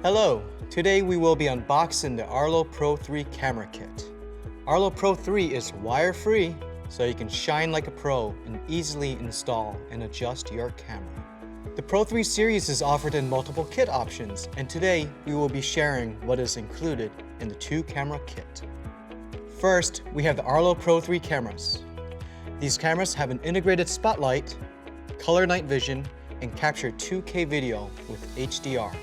Hello, today we will be unboxing the Arlo Pro 3 camera kit. Arlo Pro 3 is wire-free, so you can shine like a pro and easily install and adjust your camera. The Pro 3 series is offered in multiple kit options, and today we will be sharing what is included in the 2-camera kit. First, we have the Arlo Pro 3 cameras. These cameras have an integrated spotlight, color night vision, and capture 2K video with HDR.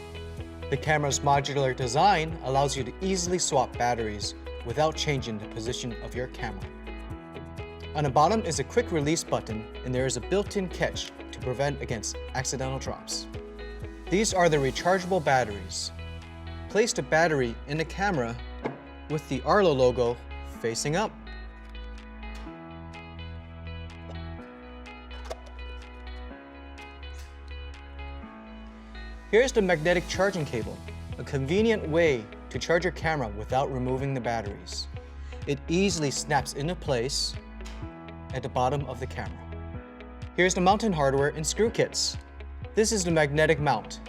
The camera's modular design allows you to easily swap batteries without changing the position of your camera. On the bottom is a quick release button, and there is a built-in catch to prevent against accidental drops. These are the rechargeable batteries. Place the battery in the camera with the Arlo logo facing up. Here's the magnetic charging cable, a convenient way to charge your camera without removing the batteries. It easily snaps into place at the bottom of the camera. Here's the mounting hardware and screw kits. This is the magnetic mount.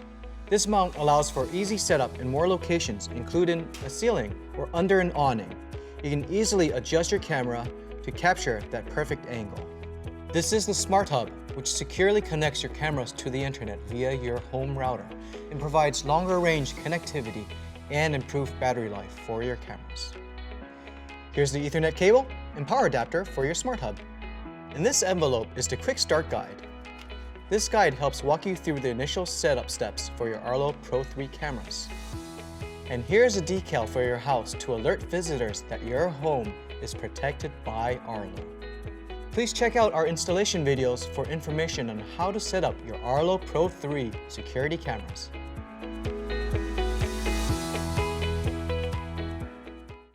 This mount allows for easy setup in more locations, including a ceiling or under an awning. You can easily adjust your camera to capture that perfect angle. This is the SmartHub, which securely connects your cameras to the internet via your home router and provides longer range connectivity and improved battery life for your cameras. Here's the Ethernet cable and power adapter for your SmartHub. In this envelope is the quick start guide. This guide helps walk you through the initial setup steps for your Arlo Pro 3 cameras. And here's a decal for your house to alert visitors that your home is protected by Arlo. Please check out our installation videos for information on how to set up your Arlo Pro 3 security cameras.